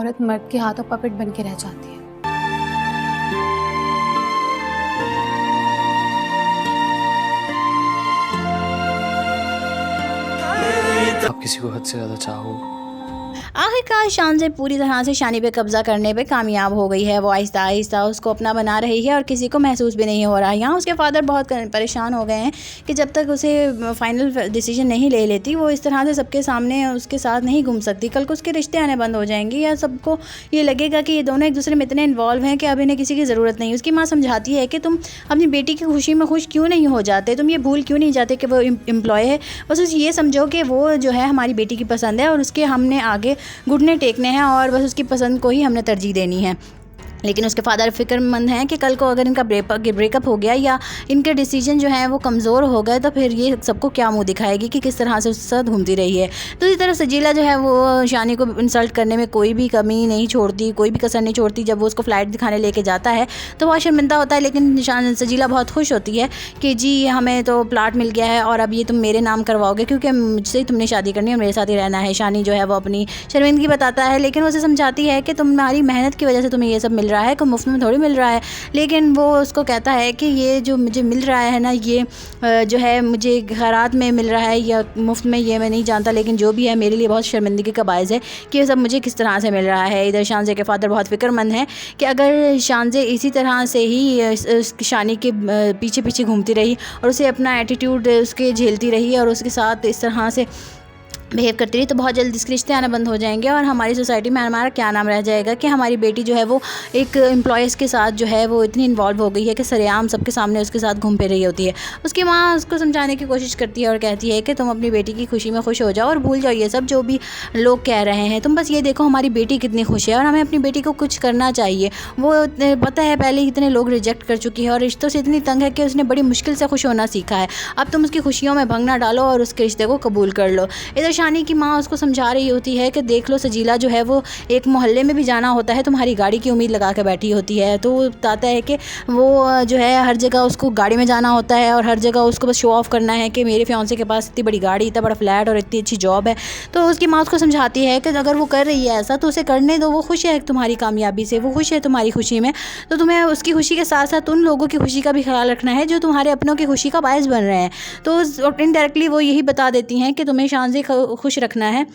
औरत मर्द के हाथों पपेट बन के रह जाती है। आप किसी को हद से ज़्यादा चाहो। आखिरकार शानज़ेब पूरी तरह से शानी पे कब्ज़ा करने पे कामयाब हो गई है। वो आहिस्ता आहिस्ता उसको अपना बना रही है और किसी को महसूस भी नहीं हो रहा है। यहाँ उसके फादर बहुत परेशान हो गए हैं कि जब तक उसे फ़ाइनल डिसीजन नहीं ले लेती वो इस तरह से सबके सामने उसके साथ नहीं घूम सकती। कल को उसके रिश्ते आने बंद हो जाएंगे या सबको ये लगेगा कि ये दोनों एक दूसरे में इतने इन्वॉल्व हैं कि अब इन्हें किसी की ज़रूरत नहीं। उसकी माँ समझाती है कि तुम अपनी बेटी की खुशी में खुश क्यों नहीं हो जाते, तुम ये भूल क्यों नहीं जाते कि वो एम्प्लॉय है। बस उसे ये समझो कि वो जो है हमारी बेटी की पसंद है और उसके हमने आगे घुटने टेकने हैं और बस उसकी पसंद को ही हमने तरजीह देनी है। लेकिन उसके फादर फ़िक्रमंद हैं कि कल को अगर इनका ब्रेकअप हो गया या इनके डिसीजन जो हैं वो कमज़ोर हो गए तो फिर ये सबको क्या मुंह दिखाएगी कि किस तरह से उसके साथ घूमती रही है। दूसरी तरफ सजीला जो है वो शानी को इंसल्ट करने में कोई भी कमी नहीं छोड़ती, कोई भी कसर नहीं छोड़ती। जब वो उसको फ़्लाइट दिखाने लेके जाता है तो बहुत शर्मिंदा होता है, लेकिन सजीला बहुत खुश होती है कि जी हमें तो प्लाट मिल गया है और अब ये तुम मेरे नाम करवाओगे क्योंकि मुझसे ही तुमने शादी करनी है और मेरे साथ ही रहना है। शानी जो है वो अपनी शर्मिंदगी बताता है, लेकिन उसे समझाती है कि तुम्हारी मेहनत की वजह से तुम्हें ये सब मिल रहा है, को मुफ्त में थोड़ी मिल रहा है। लेकिन वो उसको कहता है कि ये जो मुझे मिल रहा है ना, ये जो है मुझे खैरात में मिल रहा है या मुफ्त में, ये मैं नहीं जानता, लेकिन जो भी है मेरे लिए बहुत शर्मिंदगी का बायस है कि ये सब मुझे किस तरह से मिल रहा है। इधर शानज़े के फादर बहुत फ़िक्रमंद हैं कि अगर शानज़े इसी तरह से ही शानी के पीछे पीछे घूमती रही और उसे अपना एटीट्यूड उसके झेलती रही और उसके साथ इस तरह से बिहेव करती रही तो बहुत जल्द इसके रिश्ते आना बंद हो जाएंगे और हमारी सोसाइटी में हमारा क्या नाम रह जाएगा कि हमारी बेटी जो है वो एक एम्प्लॉयज़ के साथ जो है वो इतनी इन्वॉल्व हो गई है कि सरेआम सबके सामने उसके साथ घूम फिर रही होती है। उसकी माँ उसको समझाने की कोशिश करती है और कहती है कि तुम अपनी बेटी की खुशी में खुश हो जाओ और भूल जाओ ये सब जो भी लोग कह रहे हैं। तुम बस ये देखो हमारी बेटी कितनी खुश है और हमें अपनी बेटी को कुछ करना चाहिए। वो पता है पहले ही इतने लोग रिजेक्ट कर चुकी है और रिश्तों से इतनी तंग है कि उसने बड़ी मुश्किल से खुश होना सीखा है। अब तुम उसकी खुशियों में भंग ना डालो और उसके रिश्ते को कबूल कर लो। इधर शानी की माँ उसको समझा रही होती है कि देख लो सजीला जो है वो एक मोहल्ले में भी जाना होता है तुम्हारी गाड़ी की उम्मीद लगा के बैठी होती है। तो वो बताता है कि वो जो है हर जगह उसको गाड़ी में जाना होता है और हर जगह उसको बस शो ऑफ करना है कि मेरे फियांसे के पास इतनी बड़ी गाड़ी, इतना बड़ा फ्लैट और इतनी अच्छी जॉब है। तो उसकी माँ उसको समझाती है कि अगर वो कर रही है ऐसा तो उसे करने दो, वो खुश है तुम्हारी कामयाबी से, वो खुश है तुम्हारी खुशी में, तो तुम्हें उसकी खुशी के साथ साथ उन लोगों की खुशी का भी ख्याल रखना है जो तुम्हारे अपनों की खुशी का बायस बन रहे हैं। तो इनडायरेक्टली वो यही बता देती हैं कि तुम्हें शानज़े खुश रखना है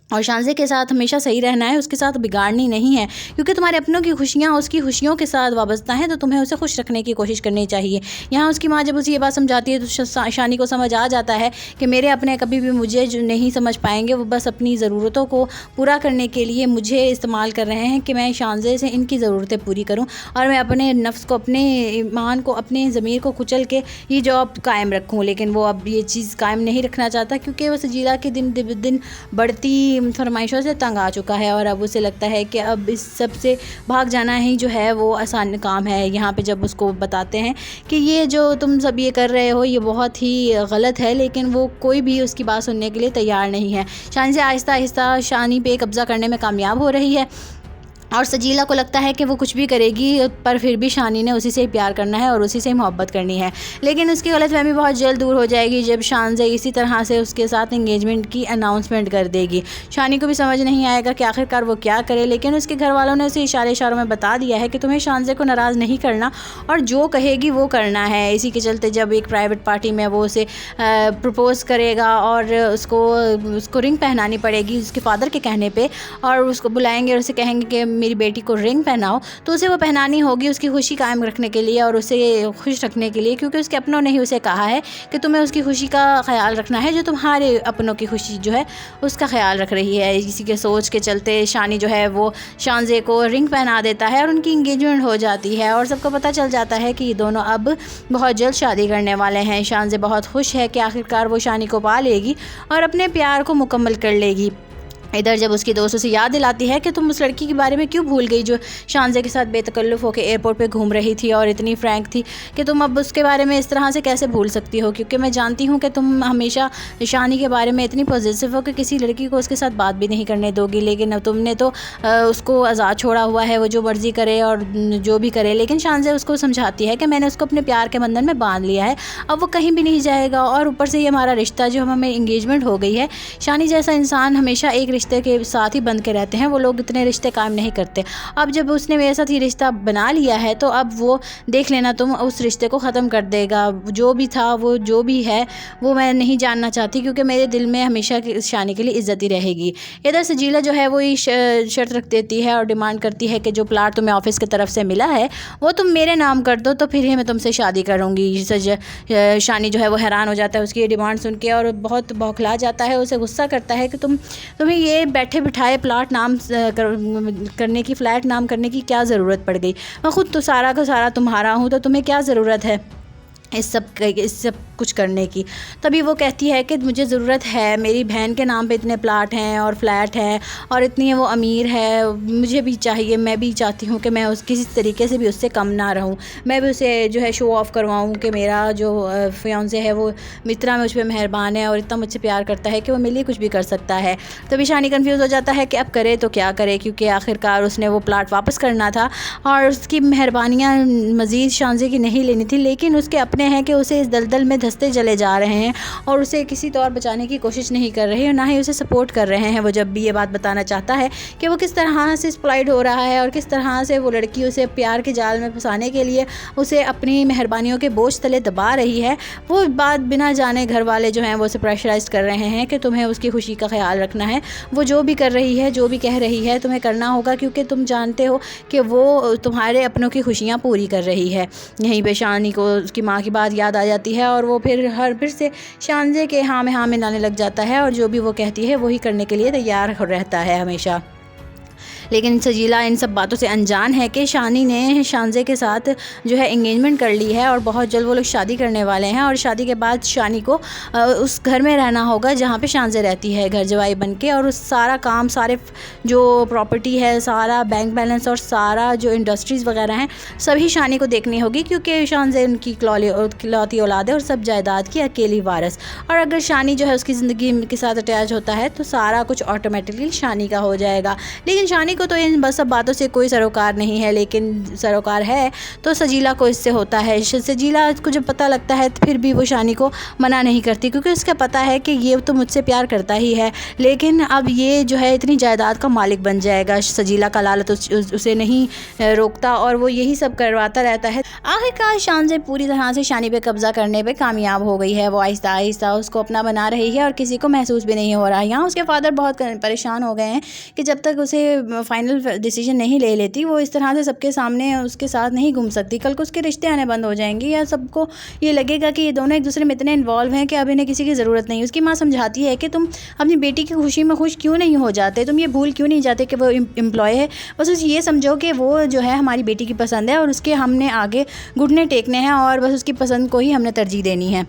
और शानज़े के साथ हमेशा सही रहना है, उसके साथ बिगाड़नी नहीं है क्योंकि तुम्हारे अपनों की खुशियाँ उसकी खुशियों के साथ वाबस्ता हैं, तो तुम्हें उसे खुश रखने की कोशिश करनी चाहिए। यहाँ उसकी माँ जब उसे ये बात समझाती है तो शानी को समझ आ जाता है कि मेरे अपने कभी भी मुझे जो नहीं समझ पाएंगे, वो बस अपनी ज़रूरतों को पूरा करने के लिए मुझे इस्तेमाल कर रहे हैं कि मैं शानज़े से इनकी ज़रूरतें पूरी करूँ और मैं अपने नफ्स को, अपने ईमान को, अपने ज़मीर को कुचल के ये जॉब कायम रखूँ। लेकिन वो अब ये चीज़ कायम नहीं रखना चाहता क्योंकि वो सजीला के दिन बढ़ती फरमाइशों से तंग आ चुका है और अब उसे लगता है कि अब इस सब से भाग जाना ही जो है वो आसान काम है। यहाँ पे जब उसको बताते हैं कि ये जो तुम सब ये कर रहे हो ये बहुत ही गलत है, लेकिन वो कोई भी उसकी बात सुनने के लिए तैयार नहीं है। शानी से आहिस्ता आहिस्ता शानी पे कब्ज़ा करने में कामयाब हो रही है और सजीला को लगता है कि वो कुछ भी करेगी पर फिर भी शानी ने उसी से ही प्यार करना है और उसी से ही मोहब्बत करनी है। लेकिन उसकी गलतफहमी बहुत जल्द दूर हो जाएगी जब शानज़े इसी तरह से उसके साथ एंगेजमेंट की अनाउंसमेंट कर देगी। शानी को भी समझ नहीं आएगा कि आखिरकार वो क्या करे, लेकिन उसके घर वालों ने उसे इशारों में बता दिया है कि तुम्हें शानज़े को नाराज़ नहीं करना और जो कहेगी वो करना है। इसी के चलते जब एक प्राइवेट पार्टी में वो उसे प्रपोज़ करेगा और उसको रिंग पहनानी पड़ेगी उसके फादर के कहने पर, और उसको बुलाएंगे और उसे कहेंगे कि मेरी बेटी को रिंग पहनाओ, तो उसे वो पहनानी होगी उसकी खुशी कायम रखने के लिए और उसे खुश रखने के लिए, क्योंकि उसके अपनों ने ही उसे कहा है कि तुम्हें उसकी खुशी का ख्याल रखना है जो तुम्हारे अपनों की खुशी जो है उसका ख्याल रख रही है। इसी के सोच के चलते शानी जो है वो शानज़े को रिंग पहना देता है और उनकी इंगेजमेंट हो जाती है और सबको पता चल जाता है कि ये दोनों अब बहुत जल्द शादी करने वाले हैं। शानज़े बहुत खुश है कि आखिरकार वो शानी को पा लेगी और अपने प्यार को मुकम्मल कर लेगी। इधर जब उसकी दोस्त उसे याद दिलाती है कि तुम उस लड़की के बारे में क्यों भूल गई जो शानज़े के साथ बेतकल्लुफ़ होकर एयरपोर्ट पे घूम रही थी और इतनी फ्रैंक थी, कि तुम अब उसके बारे में इस तरह से कैसे भूल सकती हो, क्योंकि मैं जानती हूँ कि तुम हमेशा शानी के बारे में इतनी पॉजिटिव हो कि किसी लड़की को उसके साथ बात भी नहीं करने दोगी। लेकिन अब तुमने तो उसको आज़ाद छोड़ा हुआ है, वो जो मर्ज़ी करे और जो भी करे। लेकिन शानज़े उसको समझाती है कि मैंने उसको अपने प्यार के बंधन में बांध लिया है, अब वो कहीं भी नहीं जाएगा और ऊपर से ये हमारा रिश्ता जो हमें इंगेजमेंट हो गई है। शानी जैसा इंसान हमेशा एक रिश्ते के साथ ही बंध के रहते हैं, वो लोग इतने रिश्ते कायम नहीं करते। अब जब उसने मेरे साथ ये रिश्ता बना लिया है तो अब वो देख लेना तुम उस रिश्ते को ख़त्म कर देगा। जो भी था वो जो भी है वो मैं नहीं जानना चाहती, क्योंकि मेरे दिल में हमेशा शानी के लिए इज़्ज़त ही रहेगी। इधर सजीला जो है वो ये शर्त रख देती है और डिमांड करती है कि जो प्लाट तुम्हें ऑफिस की तरफ से मिला है वो तुम मेरे नाम कर दो, तो फिर ही मैं तुमसे शादी करूँगी। शानी जो है वो हैरान हो जाता है उसकी ये डिमांड सुन के और बहुत बौखला जाता है, उसे गुस्सा करता है कि तुम्हें ये बैठे बिठाए प्लाट नाम करने की, फ्लैट नाम करने की क्या ज़रूरत पड़ गई? मैं खुद तो सारा का सारा तुम्हारा हूँ, तो तुम्हें क्या ज़रूरत है इस सब कुछ करने की? तभी वो कहती है कि मुझे ज़रूरत है, मेरी बहन के नाम पे इतने प्लाट हैं और फ्लैट हैं और इतनी वो अमीर है, मुझे भी चाहिए, मैं भी चाहती हूँ कि मैं उस किसी तरीके से भी उससे कम ना रहूँ, मैं भी उसे जो है शो ऑफ़ करवाऊँ कि मेरा जो फियांसे है वो मित्रा मुझ पर मेहरबान है और इतना मुझसे प्यार करता है कि वो मेरे लिए कुछ भी कर सकता है। तभी शानी कन्फ्यूज़ हो जाता है कि अब करे तो क्या करे, क्योंकि आखिरकार उसने वो प्लाट वापस करना था और उसकी मेहरबानियाँ मज़ीद शानजे की नहीं लेनी थी, लेकिन उसके अपने हैं कि उसे इस दलदल में धंसते चले जा रहे हैं और उसे किसी तौर बचाने की कोशिश नहीं कर रहे और ना ही उसे सपोर्ट कर रहे हैं। वो जब भी ये बात बताना चाहता है कि वो किस तरह से एक्सप्लॉइट हो रहा है और किस तरह से वो लड़की उसे प्यार के जाल में फंसाने के लिए उसे अपनी मेहरबानियों के बोझ तले दबा रही है, वो बात बिना जाने घर वाले जो हैं वो उसे प्रेशराइज कर रहे हैं कि तुम्हें उसकी खुशी का ख्याल रखना है, वो जो भी कर रही है, जो भी कह रही है तुम्हें करना होगा, क्योंकि तुम जानते हो कि वो तुम्हारे अपनों की खुशियाँ पूरी कर रही है। यहीं पे शानी को उसकी माँ की बात याद आ जाती है और वो फिर से शानजे के हाँ में लाने लग जाता है और जो भी वो कहती है वही करने के लिए तैयार रहता है हमेशा। लेकिन सजीला इन सब बातों से अनजान है कि शानी ने शानजे के साथ जो है एंगेजमेंट कर ली है और बहुत जल्द वो लोग शादी करने वाले हैं और शादी के बाद शानी को उस घर में रहना होगा जहाँ पे शानजे रहती है, घर जवाई बन के, और उस सारा काम, सारे जो प्रॉपर्टी है, सारा बैंक बैलेंस और सारा जो इंडस्ट्रीज़ वगैरह हैं सभी शानी को देखनी होगी, क्योंकि शानजे उनकी इकलौती औलाद है और सब जायदाद की अकेली वारिस। और अगर शानी जो है उसकी ज़िंदगी के साथ अटैच होता है तो सारा कुछ ऑटोमेटिकली शानी का हो जाएगा। लेकिन शानी को तो इन सब बातों से कोई सरोकार नहीं है, लेकिन सरोकार है तो सजीला को इससे होता है। सजीला को जब पता लगता है फिर भी वो शानी को मना नहीं करती, क्योंकि उसका पता है कि ये तो मुझसे प्यार करता ही है, लेकिन अब ये जो है इतनी जायदाद का मालिक बन जाएगा। सजीला का लालच उसे नहीं रोकता और वो यही सब करवाता रहता है। आखिरकार शानजे पूरी तरह से शानी पे कब्जा करने पे कामयाब हो गई है। वो आहिस्ता आहिस्ता उसको अपना बना रही है और किसी को महसूस भी नहीं हो रहा है। यहाँ उसके फादर बहुत परेशान हो गए हैं कि जब तक उसे फाइनल डिसीजन नहीं ले लेती वो इस तरह से सबके सामने उसके साथ नहीं घूम सकती। कल को उसके रिश्ते आने बंद हो जाएंगे या सबको ये लगेगा कि ये दोनों एक दूसरे में इतने इन्वॉल्व हैं कि अब इन्हें किसी की ज़रूरत नहीं। उसकी माँ समझाती है कि तुम अपनी बेटी की खुशी में खुश क्यों नहीं हो जाते, तुम ये भूल क्यों नहीं जाते कि वो एम्प्लॉय है, बस उसे ये समझो कि वो जो है हमारी बेटी की पसंद है और उसके हमने आगे घुटने टेकने हैं और बस उसकी पसंद को ही हमने तरजीह देनी है।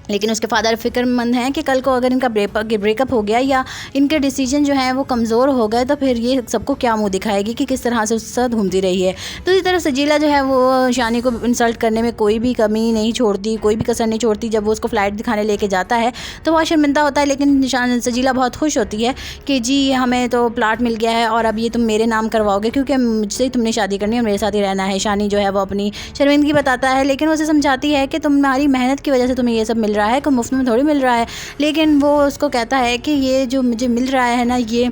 लेकिन उसके फादर फिक्रमंद हैं कि कल को अगर इनका ब्रेकअप हो गया या इनके डिसीजन जो है वो कमज़ोर हो गए तो फिर ये सबको क्या मुंह दिखाएगी कि किस तरह से उसके साथ घूमती रही है। तो इसी तरह सजीला जो है वो शानी को इंसल्ट करने में कोई भी कमी नहीं छोड़ती, कोई भी कसर नहीं छोड़ती। जब वो उसको फ़्लाइट दिखाने लेके जाता है तो वह शर्मिंदा होता है, लेकिन सजीला बहुत खुश होती है कि जी हमें तो प्लाट मिल गया है और अब ये तुम मेरे नाम करवाओगे क्योंकि मुझसे ही तुमने शादी करनी है और मेरे साथ ही रहना है। शानी जो है वो अपनी शर्मिंदगी बताता है, लेकिन वो उसे समझाती है कि तुम्हारी मेहनत की वजह से तुम्हें ये सब मिल रहा है, को मुफ्त में थोड़ी मिल रहा है। लेकिन वो उसको कहता है कि ये जो मुझे मिल रहा है ना, ये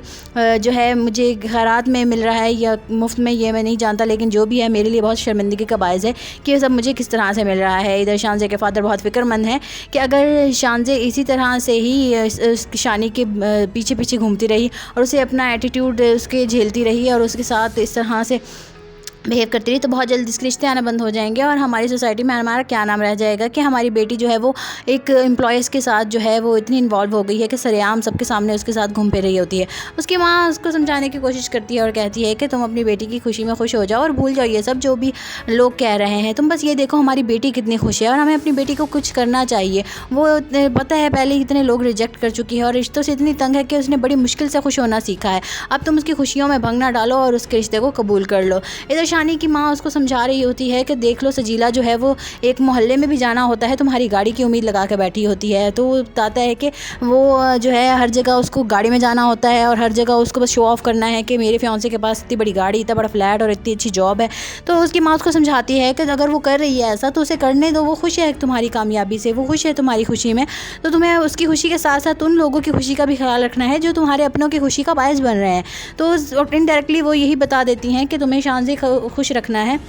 जो है मुझे खैरात में मिल रहा है या मुफ्त में, ये मैं नहीं जानता, लेकिन जो भी है मेरे लिए बहुत शर्मिंदगी का बायस है कि ये सब मुझे किस तरह से मिल रहा है। इधर शानजे के फादर बहुत फिक्रमंद हैं कि अगर शानजे इसी तरह से ही शानी के पीछे पीछे घूमती रही और उसे अपना एटीट्यूड उसके झेलती रही और उसके साथ इस तरह से बिहेव करती रही तो बहुत जल्द इसके रिश्ते आना बंद हो जाएंगे और हमारी सोसाइटी में हमारा क्या नाम रह जाएगा कि हमारी बेटी जो है वो एक एम्प्लॉयज़ के साथ जो है वो इतनी इन्वॉल्व हो गई है कि सरेआम सबके सामने उसके साथ घूम फिर रही होती है। उसकी माँ उसको समझाने की कोशिश करती है और कहती है कि तुम अपनी बेटी की खुशी में खुश हो जाओ और भूल जाओ ये सब जो भी लोग कह रहे हैं। तुम बस ये देखो हमारी बेटी कितनी खुश है और हमें अपनी बेटी को कुछ करना चाहिए। वो पता है पहले इतने लोग रिजेक्ट कर चुकी है और रिश्तों से इतनी तंग है कि उसने बड़ी मुश्किल से खुश होना सीखा है। अब तुम उसकी खुशियों में भंग ना डालो और उसके रिश्ते को कबूल कर लो। इधर शानी की माँ उसको समझा रही होती है कि देख लो सजीला जो है वो एक मोहल्ले में भी जाना होता है, तुम्हारी गाड़ी की उम्मीद लगा के बैठी होती है। तो वो बताता है कि वो जो है हर जगह उसको गाड़ी में जाना होता है और हर जगह उसको बस शो ऑफ़ करना है कि मेरे फियांसे के पास इतनी बड़ी गाड़ी, इतना बड़ा फ्लैट और इतनी अच्छी जॉब है। तो उसकी माँ उसको समझाती है कि अगर वो कर रही है ऐसा तो उसे करने दो, वो खुश है तुम्हारी कामयाबी से, वो खुश है तुम्हारी खुशी में, तो तुम्हें उसकी खुशी के साथ साथ उन लोगों की खुशी का भी ख्याल रखना है जो तुम्हारे अपनों की खुशी का बायस बन रहे हैं। तो इनडायरेक्टली वो यही बता देती हैं कि तुम्हें शानज़े खुश रखना है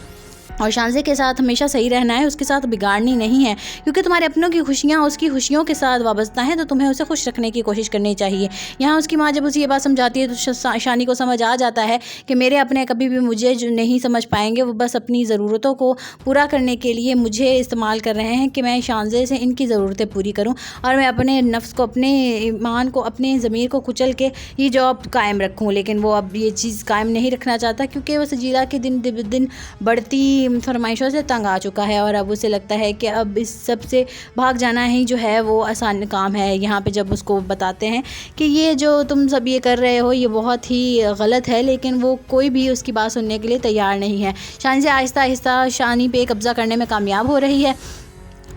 और शानज़े के साथ हमेशा सही रहना है, उसके साथ बिगाड़नी नहीं है, क्योंकि तुम्हारे अपनों की खुशियाँ उसकी खुशियों के साथ वाबस्ता हैं, तो तुम्हें उसे खुश रखने की कोशिश करनी चाहिए। यहाँ उसकी माँ जब उसे ये बात समझाती है तो शानी को समझ आ जाता है कि मेरे अपने कभी भी मुझे जो नहीं समझ पाएंगे, वो बस अपनी ज़रूरतों को पूरा करने के लिए मुझे इस्तेमाल कर रहे हैं कि मैं शानज़े से इनकी ज़रूरतें पूरी करूँ और मैं अपने नफ्स को, अपने ईमान को, अपने ज़मीर को कुचल के ये जॉब कायम रखूँ। लेकिन वो अब ये चीज़ कायम नहीं रखना चाहता, क्योंकि वो सजीला के दिन बढ़ती फरमाइशों से तंग आ चुका है और अब उसे लगता है कि अब इस सब से भाग जाना ही जो है वो आसान काम है। यहाँ पे जब उसको बताते हैं कि ये जो तुम सब ये कर रहे हो ये बहुत ही गलत है, लेकिन वो कोई भी उसकी बात सुनने के लिए तैयार नहीं है। शानी से आहिस्ता आहिस्ता शानी पे कब्ज़ा करने में कामयाब हो रही है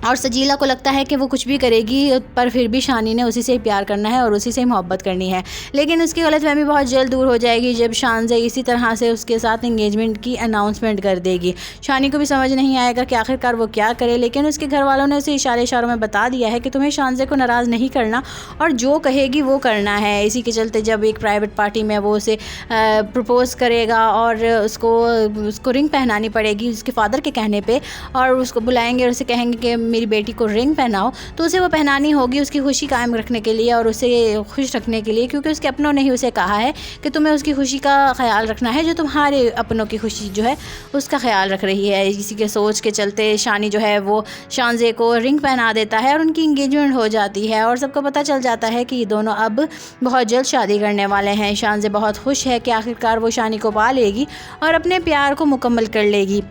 और सजीला को लगता है कि वो कुछ भी करेगी पर फिर भी शानी ने उसी से ही प्यार करना है और उसी से ही मोहब्बत करनी है। लेकिन उसकी गलतफहमी बहुत जल्द दूर हो जाएगी जब शानज़े इसी तरह से उसके साथ एंगेजमेंट की अनाउंसमेंट कर देगी। शानी को भी समझ नहीं आएगा कि आखिरकार वो क्या करे, लेकिन उसके घर वालों ने उसे इशारों में बता दिया है कि तुम्हें शानज़े को नाराज़ नहीं करना और जो कहेगी वो करना है। इसी के चलते जब एक प्राइवेट पार्टी में वो उसे प्रपोज़ करेगा और उसको रिंग पहनानी पड़ेगी उसके फादर के कहने पर, और उसको बुलाएंगे और उसे कहेंगे कि मेरी बेटी को रिंग पहनाओ, तो उसे वो पहनानी होगी उसकी खुशी कायम रखने के लिए और उसे खुश रखने के लिए, क्योंकि उसके अपनों ने ही उसे कहा है कि तुम्हें उसकी खुशी का ख्याल रखना है जो तुम्हारे अपनों की खुशी जो है उसका ख्याल रख रही है। इसी के सोच के चलते शानी जो है वो शानज़े को रिंग पहना देता है और उनकी इंगेजमेंट हो जाती है और सबको पता चल जाता है कि ये दोनों अब बहुत जल्द शादी करने वाले हैं। शानज़े बहुत खुश है कि आखिरकार वो शानी को पा लेगी और अपने प्यार को मुकम्मल कर लेगी।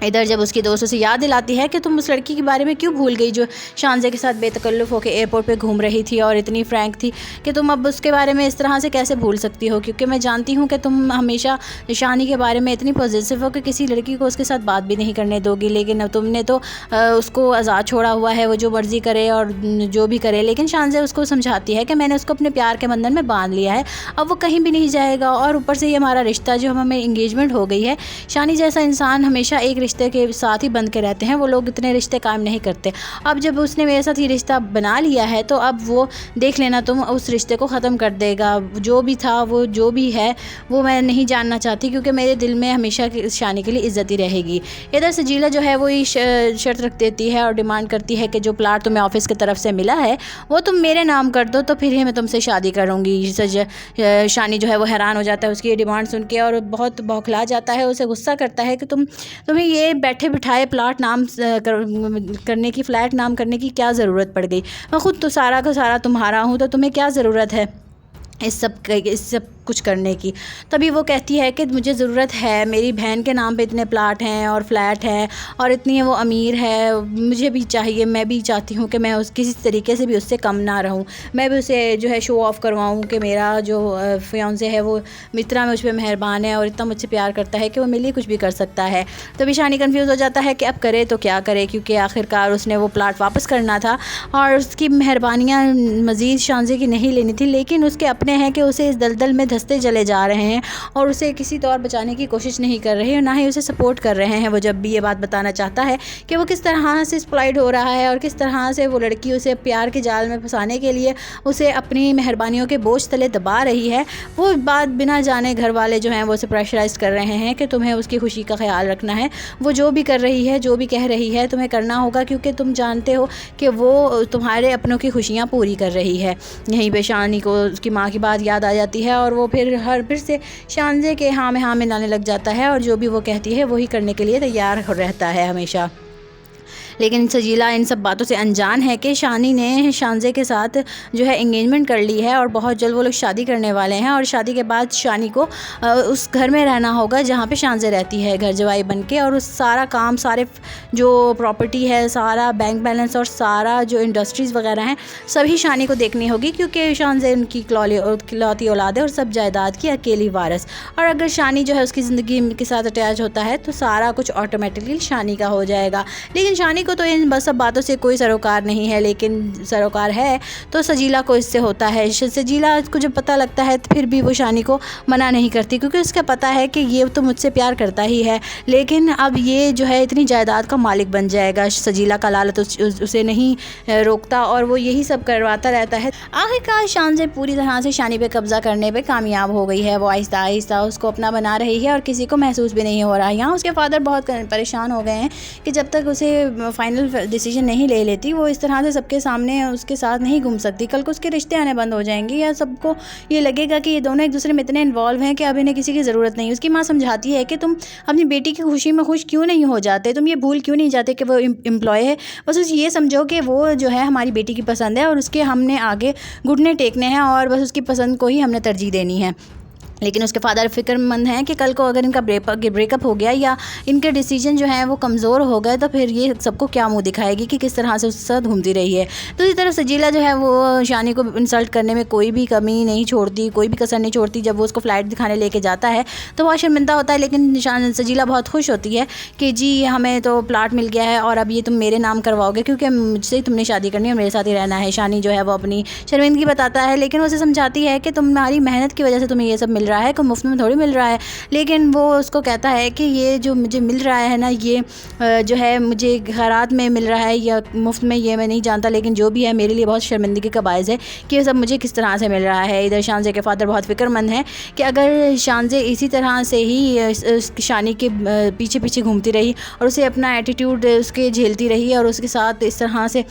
इधर जब उसकी दोस्त उसे याद दिलाती है कि तुम उस लड़की के बारे में क्यों भूल गई जो शानज़े के साथ बेतकल्लुफ़ होकर एयरपोर्ट पे घूम रही थी और इतनी फ्रैंक थी, कि तुम अब उसके बारे में इस तरह से कैसे भूल सकती हो, क्योंकि मैं जानती हूँ कि तुम हमेशा शानी के बारे में इतनी पॉजिटिव हो कि किसी लड़की को उसके साथ बात भी नहीं करने दोगी, लेकिन अब तुमने तो उसको आज़ाद छोड़ा हुआ है, वो जो मर्ज़ी करे और जो भी करे। लेकिन शानज़े उसको समझाती है कि मैंने उसको अपने प्यार के बंधन में बांध लिया है, अब वो कहीं भी नहीं जाएगा और ऊपर से ये हमारा रिश्ता जो हमें इंगेजमेंट हो गई है। शानी जैसा इंसान हमेशा एक रिश्ते के साथ ही बंध के रहते हैं, वो लोग इतने रिश्ते कायम नहीं करते। अब जब उसने मेरे साथ ये रिश्ता बना लिया है तो अब वो देख लेना तुम उस रिश्ते को ख़त्म कर देगा। जो भी था वो जो भी है वो मैं नहीं जानना चाहती, क्योंकि मेरे दिल में हमेशा शानी के लिए इज़्ज़त ही रहेगी। इधर सजीला जो है वो ये शर्त रख देती है और डिमांड करती है कि जो प्लाट तुम्हें ऑफिस की तरफ से मिला है वो तुम मेरे नाम कर दो, तो फिर ही मैं तुमसे शादी करूँगी। शानी जो है वो हैरान हो जाता है उसकी ये डिमांड सुन के और बहुत बौखला जाता है, उसे गुस्सा करता है कि तुम्हें ये बैठे बिठाए प्लाट नाम करने की, फ्लैट नाम करने की क्या ज़रूरत पड़ गई? मैं खुद तो सारा का सारा तुम्हारा हूँ, तो तुम्हें क्या ज़रूरत है इस सब कुछ करने की? तभी वो कहती है कि मुझे ज़रूरत है, मेरी बहन के नाम पे इतने प्लाट हैं और फ्लैट है और इतनी वो अमीर है, मुझे भी चाहिए, मैं भी चाहती हूँ कि मैं किसी तरीके से भी उससे कम ना रहूँ, मैं भी उसे जो है शो ऑफ़ करवाऊँ कि मेरा जो फियांसे है वो इतना मुझ पर मेहरबान है और इतना मुझसे प्यार करता है कि वो मेरे लिए कुछ भी कर सकता है। तभी शानी कन्फ्यूज़ हो जाता है कि अब करे तो क्या करे, क्योंकि आखिरकार उसने वो प्लाट वापस करना था और उसकी मेहरबानियाँ मज़ीद शानज़े की नहीं लेनी थी, लेकिन उसके अपने हैं कि उसे इस दलदल में धंसते चले जा रहे हैं और उसे किसी तौर बचाने की कोशिश नहीं कर रहे हैं, ना ही उसे सपोर्ट कर रहे हैं। वो जब भी ये बात बताना चाहता है कि वो किस तरह से एक्सप्लॉइट हो रहा है और किस तरह से वो लड़की उसे प्यार के जाल में फंसाने के लिए उसे अपनी मेहरबानियों के बोझ तले दबा रही है, वो बात बिना जाने घर वाले जो हैं वो उसे प्रेशराइज कर रहे हैं कि तुम्हें उसकी खुशी का ख्याल रखना है, वो जो भी कर रही है, जो भी कह रही है, तुम्हें करना होगा, क्योंकि तुम जानते हो कि वो तुम्हारे अपनों की खुशियाँ पूरी कर रही है। यहीं पे शानी को उसकी माँ की बात याद आ जाती है और वो फिर से शानज़े के हाँ में मिलाने लग जाता है और जो भी वो कहती है वही करने के लिए तैयार रहता है हमेशा। लेकिन सजीला इन सब बातों से अनजान है कि शानी ने शानजे के साथ जो है एंगेजमेंट कर ली है और बहुत जल्द वो लोग शादी करने वाले हैं। और शादी के बाद शानी को उस घर में रहना होगा जहाँ पे शानजे रहती है, घर जवाई बन के। और उस सारा काम, सारे जो प्रॉपर्टी है, सारा बैंक बैलेंस और सारा जो इंडस्ट्रीज़ वगैरह हैं, सभी शानी को देखनी होगी, क्योंकि शानजे उनकी इकलौती औलाद है और सब जायदाद की अकेली वारिस। और अगर शानी जो है उसकी ज़िंदगी के साथ अटैच होता है तो सारा कुछ ऑटोमेटिकली शानी का हो जाएगा। लेकिन शानी को तो इन बस सब बातों से कोई सरोकार नहीं है, लेकिन सरोकार है तो सजीला को इससे होता है। सजीला को जब पता लगता है तो फिर भी वो शानी को मना नहीं करती, क्योंकि उसका पता है कि ये तो मुझसे प्यार करता ही है, लेकिन अब ये जो है इतनी जायदाद का मालिक बन जाएगा। सजीला का लालच उसे नहीं रोकता और वो यही सब करवाता रहता है। आखिरकार शानजे पूरी तरह से शानी पे कब्जा करने पे कामयाब हो गई है। वो आहिस्ता आहिस्ता उसको अपना बना रही है और किसी को महसूस भी नहीं हो रहा है। यहाँ उसके फादर बहुत परेशान हो गए हैं कि जब तक उसे फाइनल डिसीजन नहीं ले लेती, वो इस तरह से सबके सामने उसके साथ नहीं घूम सकती। कल को उसके रिश्ते आने बंद हो जाएंगे या सबको ये लगेगा कि ये दोनों एक दूसरे में इतने इन्वॉल्व हैं कि अब इन्हें किसी की ज़रूरत नहीं। उसकी माँ समझाती है कि तुम अपनी बेटी की खुशी में खुश क्यों नहीं हो जाते, तुम ये भूल क्यों नहीं जाते कि वो एम्प्लॉय है। बस उस ये समझो कि वो जो है हमारी बेटी की पसंद है और उसके हमने आगे घुटने टेकने हैं और बस उसकी पसंद को ही हमने तरजीह देनी है। लेकिन उसके फादर फिक्रमंद हैं कि कल को अगर इनका ब्रेकअप हो गया या इनके डिसीजन जो है वो कमज़ोर हो गए तो फिर ये सबको क्या मुंह दिखाएगी कि किस तरह से उसके साथ घूमती रही है। तो इसी तरह सजीला जो है वो शानी को इंसल्ट करने में कोई भी कमी नहीं छोड़ती, कोई भी कसर नहीं छोड़ती। जब वो उसको फ़्लाइट दिखाने लेके जाता है तो बहुत शर्मिंदा होता है, लेकिन सजीला बहुत खुश होती है कि जी हमें तो प्लाट मिल गया है और अब ये तुम मेरे नाम करवाओगे, क्योंकि मुझसे तुमने शादी करनी है और मेरे साथ ही रहना है। शानी जो है वो अपनी शर्मिंदगी बताता है, लेकिन वो उसे समझाती है कि तुम्हारी मेहनत की वजह से तुम्हें ये सब मिल रहा है, को मुफ्त में थोड़ी मिल रहा है। लेकिन वो उसको कहता है कि ये जो मुझे मिल रहा है ना, ये जो है मुझे खैरात में मिल रहा है या मुफ्त में, ये मैं नहीं जानता, लेकिन जो भी है मेरे लिए बहुत शर्मिंदगी का बायस है कि ये सब मुझे किस तरह से मिल रहा है। इधर शानजे के फादर बहुत फिक्रमंद हैं कि अगर शानजे इसी तरह से ही शानी के पीछे पीछे घूमती रही और उसे अपना एटीट्यूड उसके झेलती रही और उसके साथ इस तरह से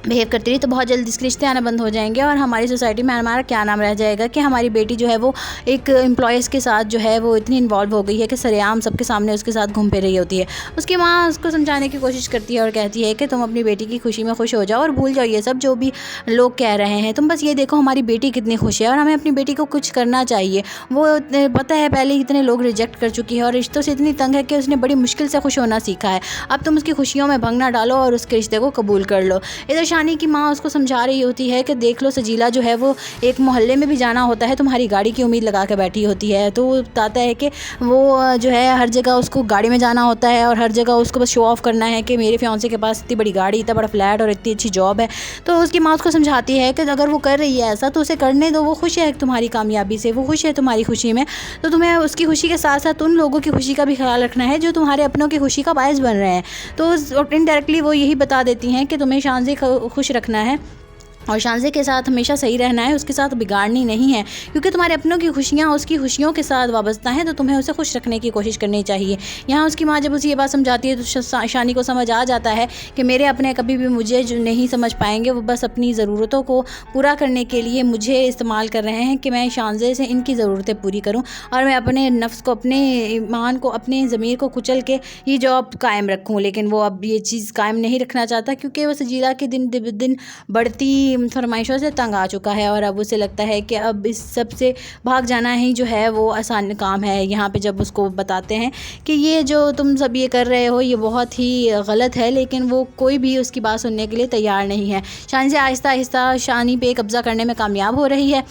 बिहेव करती रही तो बहुत जल्द इसके रिश्ते आना बंद हो जाएंगे और हमारी सोसाइटी में हमारा क्या नाम रह जाएगा कि हमारी बेटी जो है वो एक एम्प्लॉयज़ के साथ जो है वो इतनी इन्वॉल्व हो गई है कि सरेआम सबके सामने उसके साथ घूम फिर रही होती है। उसकी माँ उसको समझाने की कोशिश करती है और कहती है कि तुम अपनी बेटी की खुशी में खुश हो जाओ और भूल जाओ ये सब जो भी लोग कह रहे हैं। तुम बस ये देखो हमारी बेटी कितनी खुश है और हमें अपनी बेटी को कुछ करना चाहिए। वो पता है पहले इतने लोग रिजेक्ट कर चुकी है और रिश्तों से इतनी तंग है कि उसने बड़ी मुश्किल से खुश होना सीखा है। अब तुम उसकी खुशियों में भंग ना डालो और उसके रिश्ते को कबूल कर लो। इधर शानी की माँ उसको समझा रही होती है कि देख लो सजीला जो है वो एक मोहल्ले में भी जाना होता है तुम्हारी गाड़ी की उम्मीद लगा के बैठी होती है। तो वो बताता है कि वो जो है हर जगह उसको गाड़ी में जाना होता है और हर जगह उसको बस शो ऑफ करना है कि मेरे फियांसे के पास इतनी बड़ी गाड़ी, इतना बड़ा फ्लैट और इतनी अच्छी जॉब है। तो उसकी माँ उसको समझाती है कि अगर वो कर रही है ऐसा तो उसे करने दो, वो खुश है तुम्हारी कामयाबी से, वो खुश है तुम्हारी खुशी में, तो तुम्हें उसकी खुशी के साथ साथ उन लोगों की खुशी का भी ख्याल रखना है जो तुम्हारे अपनों की खुशी का बायस बन रहे हैं। तो इनडायरेक्टली वो यही बता देती हैं कि तुम्हें शानजे खुश रखना है और शानजे के साथ हमेशा सही रहना है, उसके साथ बिगाड़नी नहीं है, क्योंकि तुम्हारे अपनों की खुशियाँ उसकी खुशियों के साथ वाबस्ता हैं, तो तुम्हें उसे खुश रखने की कोशिश करनी चाहिए। यहाँ उसकी माँ जब उसे ये बात समझाती है तो शानी को समझ आ जाता है कि मेरे अपने कभी भी मुझे जो नहीं समझ पाएंगे, वो बस अपनी ज़रूरतों को पूरा करने के लिए मुझे इस्तेमाल कर रहे हैं कि मैं शानजे से इनकी ज़रूरतें पूरी करूँ और मैं अपने नफ्स को, अपने ईमान को, अपने ज़मीर को कुचल के ये जॉब कायम रखूँ। लेकिन वो अब ये चीज़ कायम नहीं रखना चाहता, क्योंकि वो सजीला की दिन बढ़ती फरमाइशों से तंग आ चुका है और अब उसे लगता है कि अब इस सब से भाग जाना ही जो है वो आसान काम है। यहाँ पे जब उसको बताते हैं कि ये जो तुम सब ये कर रहे हो ये बहुत ही गलत है, लेकिन वो कोई भी उसकी बात सुनने के लिए तैयार नहीं है। शानी से आहिस्ता आहिस्ता शानी पे कब्ज़ा करने में कामयाब हो रही है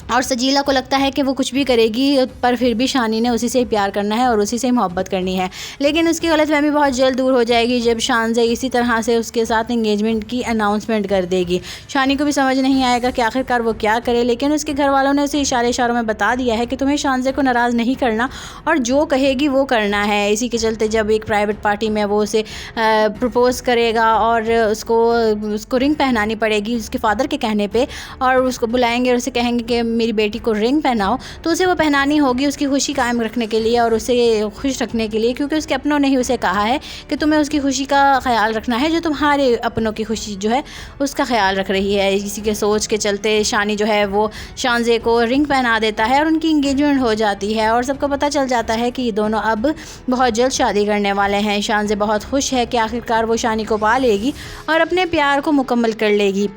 और सजीला को लगता है कि वो कुछ भी करेगी पर फिर भी शानी ने उसी से ही प्यार करना है और उसी से ही मोहब्बत करनी है। लेकिन उसकी गलतफहमी बहुत जल्द दूर हो जाएगी जब शानजे इसी तरह से उसके साथ एंगेजमेंट की अनाउंसमेंट कर देगी। शानी को भी समझ नहीं आएगा कि आखिरकार वो क्या करे, लेकिन उसके घर वालों ने उसे इशारों में बता दिया है कि तुम्हें शानजे को नाराज़ नहीं करना और जो कहेगी वो करना है। इसी के चलते जब एक प्राइवेट पार्टी में वो उसे प्रपोज़ करेगा और उसको रिंग पहनानी पड़ेगी उसके फादर के कहने पर, और उसको बुलाएंगे और उसे कहेंगे कि मेरी बेटी को रिंग पहनाओ, तो उसे वो पहनानी होगी उसकी खुशी कायम रखने के लिए और उसे खुश रखने के लिए, क्योंकि उसके अपनों ने ही उसे कहा है कि तुम्हें उसकी खुशी का ख्याल रखना है, जो तुम्हारे अपनों की खुशी जो है उसका ख्याल रख रही है। इसी के सोच के चलते शानी जो है वो शानज़े को रिंग पहना देता है और उनकी इंगेजमेंट हो जाती है और सबको पता चल जाता है कि ये दोनों अब बहुत जल्द शादी करने वाले हैं। शानज़े बहुत खुश है कि आखिरकार वो शानी को पा लेगी और अपने प्यार को मुकम्मल कर लेगी।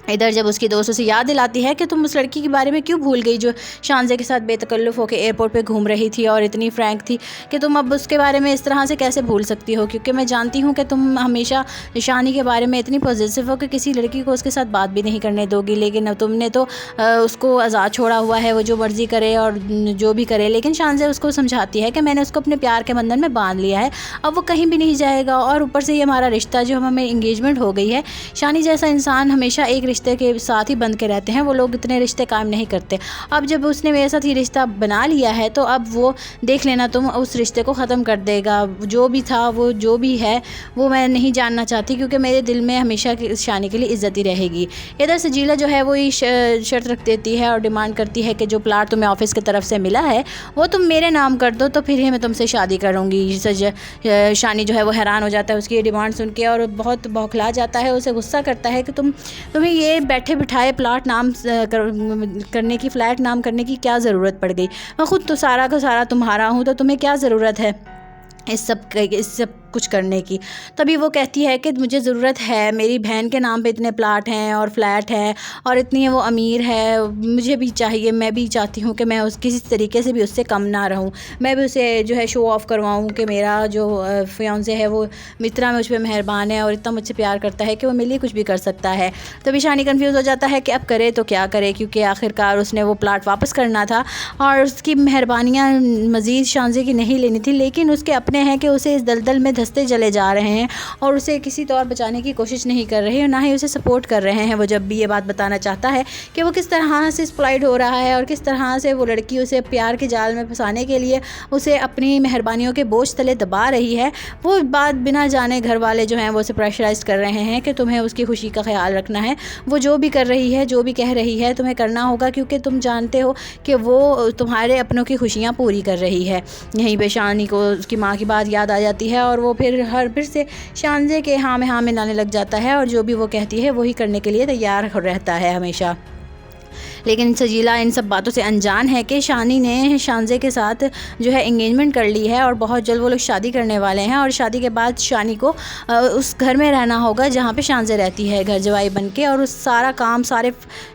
इधर जब उसकी दोस्तों से याद दिलाती है कि तुम उस लड़की के बारे में क्यों भूल गई जो शानज़े के साथ बेतकल्लुफ़ होकर एयरपोर्ट पे घूम रही थी और इतनी फ्रैंक थी, कि तुम अब उसके बारे में इस तरह से कैसे भूल सकती हो, क्योंकि मैं जानती हूँ कि तुम हमेशा शानी के बारे में इतनी पॉजिटिव हो कि किसी लड़की को उसके साथ बात भी नहीं करने दोगी। लेकिन अब तुमने तो उसको आज़ाद छोड़ा हुआ है, वो जो मर्ज़ी करे और जो भी करे। लेकिन शानज़े उसको समझाती है कि मैंने उसको अपने प्यार के बंधन में बांध लिया है, अब वो कहीं भी नहीं जाएगा। और ऊपर से ये हमारा रिश्ता जो हमें इंगेजमेंट हो गई है, शानी जैसा इंसान हमेशा एक रिश्ते के साथ ही बंध के रहते हैं, वो लोग इतने रिश्ते कायम नहीं करते। अब जब उसने मेरे साथ ये रिश्ता बना लिया है तो अब वो देख लेना तुम उस रिश्ते को ख़त्म कर देगा। जो भी था वो जो भी है वो मैं नहीं जानना चाहती, क्योंकि मेरे दिल में हमेशा शानी के लिए इज़्ज़त ही रहेगी। इधर सजीला जो है वो ये शर्त रख देती है और डिमांड करती है कि जो प्लाट तुम्हें ऑफिस की तरफ से मिला है वो तुम मेरे नाम कर दो, तो फिर ही मैं तुमसे शादी करूँगी। शानी जो है वो हैरान हो जाता है उसकी ये डिमांड सुन के और बहुत बौखला जाता है, उसे गुस्सा करता है कि तुम्हें ये बैठे बिठाए प्लाट नाम करने की, फ्लैट नाम करने की क्या ज़रूरत पड़ गई? मैं खुद तो सारा का सारा तुम्हारा हूँ, तो तुम्हें क्या ज़रूरत है इस सब कुछ करने की। तभी वो कहती है कि मुझे ज़रूरत है, मेरी बहन के नाम पे इतने प्लाट हैं और फ्लैट हैं और इतनी वो अमीर है, मुझे भी चाहिए, मैं भी चाहती हूँ कि मैं किसी तरीके से भी उससे कम ना रहूँ, मैं भी उसे जो है शो ऑफ़ करवाऊँ कि मेरा जो फियांसे है वो मित्रा में मुझ पर मेहरबान है और इतना मुझसे प्यार करता है कि वो मेरे लिए कुछ भी कर सकता है। तभी शानी कन्फ्यूज़ हो जाता है कि अब करे तो क्या करे, क्योंकि आखिरकार उसने वो प्लाट वापस करना था और उसकी मेहरबानियाँ मज़ीद शानज़े की नहीं लेनी थी। लेकिन उसके अपने हैं कि उसे इस दलदल में धंसते चले जा रहे हैं और उसे किसी तौर बचाने की कोशिश नहीं कर रहे हैं, ना ही उसे सपोर्ट कर रहे हैं। वो जब भी ये बात बताना चाहता है कि वो किस तरह से एक्सप्लॉइट हो रहा है और किस तरह से वो लड़की उसे प्यार के जाल में फंसाने के लिए उसे अपनी मेहरबानियों के बोझ तले दबा रही है, वो बात बिना जाने घर वाले जो हैं वो उसे प्रेशराइज कर रहे हैं कि तुम्हें उसकी खुशी का ख्याल रखना है, वो जो भी कर रही है, जो भी कह रही है, तुम्हें करना होगा, क्योंकि तुम जानते हो कि वो तुम्हारे अपनों की खुशियाँ पूरी कर रही है। यहीं पे शानी को उसकी माँ की बात याद आ जाती है और वो फिर से शानज़े के हाँ में मिलाने लग जाता है और जो भी वो कहती है वही करने के लिए तैयार रहता है हमेशा। लेकिन सजीला इन सब बातों से अनजान है कि शानी ने शानज़े के साथ जो है एंगेजमेंट कर ली है और बहुत जल्द वो लोग शादी करने वाले हैं और शादी के बाद शानी को उस घर में रहना होगा जहाँ पे शानज़े रहती है, घर जवाई बन के। और उस सारा काम, सारे